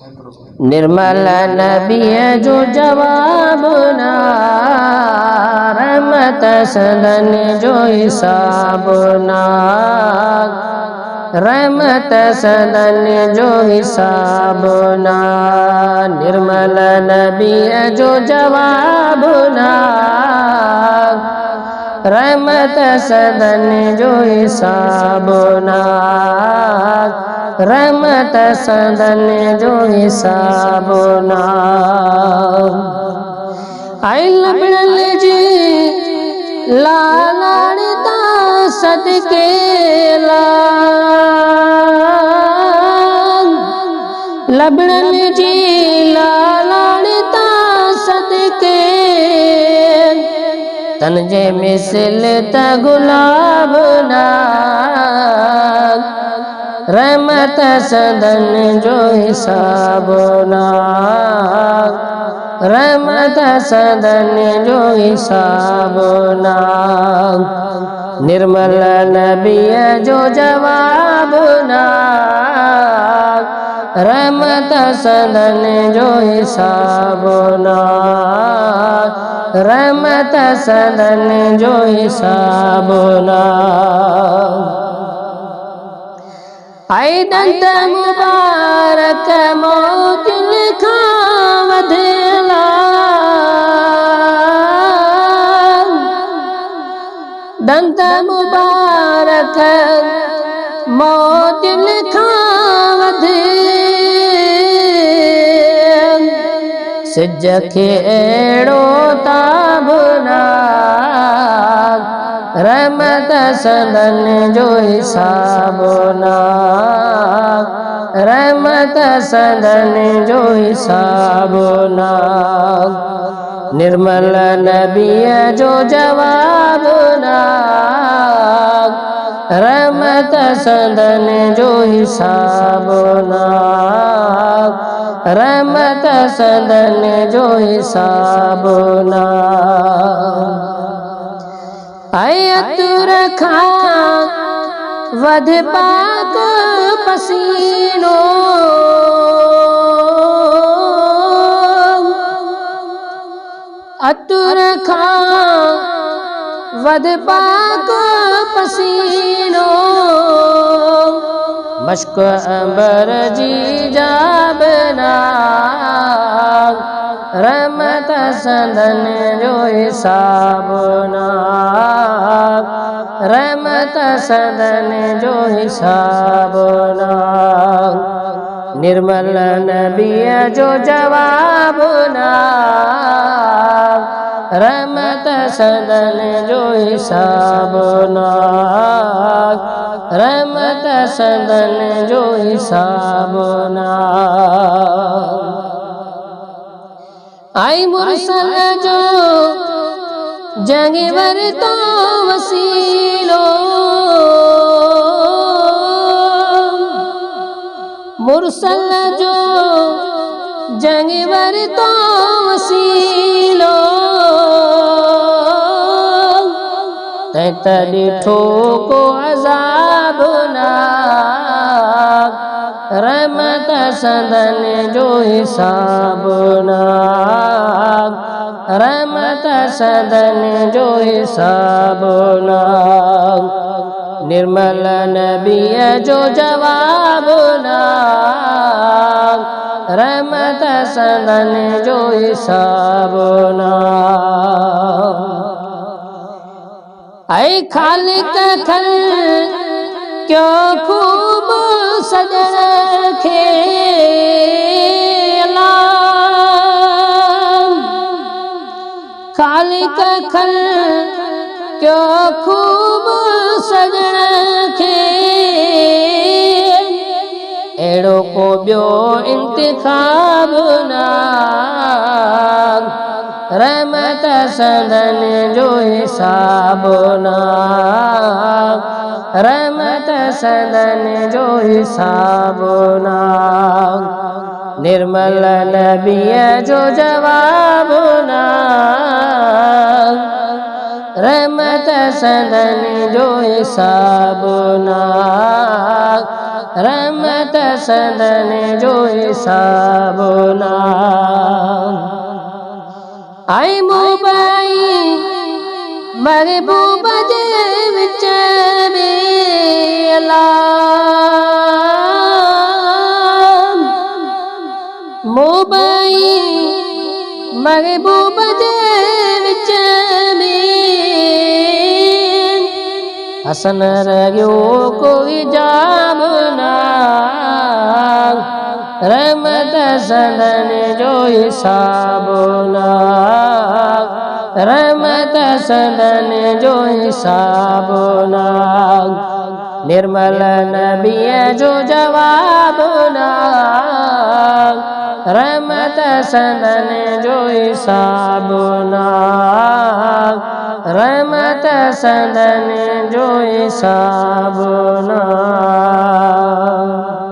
निर्मल नबी जो जवाब ना, रहमत सदन जो हिसाब ना, रहमत सदन जो हिसाब ना। निर्मल नबी जो जवाब ना, रहमत सदन जो हिसाब ना, रहमत सदन जो हिसाब ना। आई लबड़ल जी लालाड़ता सदके ला, लबड़ल जी लालाड़ता सदके, तन जे मिसल त गुलाब ना, रहमत सदन जो हिसाब ना, रहमत सदन जो हिसाब ना। निर्मल नबी जो जवाब ना, रहमत सदन जो हिसाब ना, रहमत सदन जो हिसाब ना। आई दंत मुबारक मौत लिखा वधेला, दंत मुबारक मौत लिखा वधे, सिज खे अहिड़ो ताब ना, रहमत सदन जो हिसाब ना, रहमत सदन जो हिसाब ना। निर्मल नबी जो जवाब ना, रहमत सदन जो हिसाब ना, रहमत सदन जो हिसाब ना। अतुर खां वध पाक पसीनो, अतुर खां वध पाक पसीनो, मश्क अंबर जी जाबना, रहमत सदन जो हिसाब ना, रहमत सदन जो हिसाब ना। निर्मल नबी जो जवाब ना, रहमत सदन जो हिसाब ना, रहमत सदन जो हिसाब ना। आई मुरसल जो जंग वरतो वसीलो, मुरसल जो जंग वरतो वसीलो, तैं त ॾिठो को अज़ाब ना, रहमत सदन जो हिसाब ना, रहमत सदन जो हिसाब ना। निर्मल नबी जो जवाब ना, रहमत सदन जो हिसाब ना। ऐ खालिक खल क्यों खूब सजण खेला, खालिक खल क्यों खूब सजण खे, अहिड़ो को ॿियो इंतिखाब ना, रहमत सदन जो हिसाब ना, रहमत सदन जो हिसाब ना। निर्मल नबी जो जवाब ना, रहमत सदन जो हिसाब ना, रहमत सदन जो हिसाब ना आई मुबाई महबूब जे विच में अल्लाह मुबाई महबूब जे विच में हसन रहियो कोई जाम ना रहमत सदन जो हिसाब ना रहमत सदन जो हिसाब ना निर्मल नबी जो जवाब ना रहमत सदन जो हिसाब ना रहमत सदन जो हिसाब ना।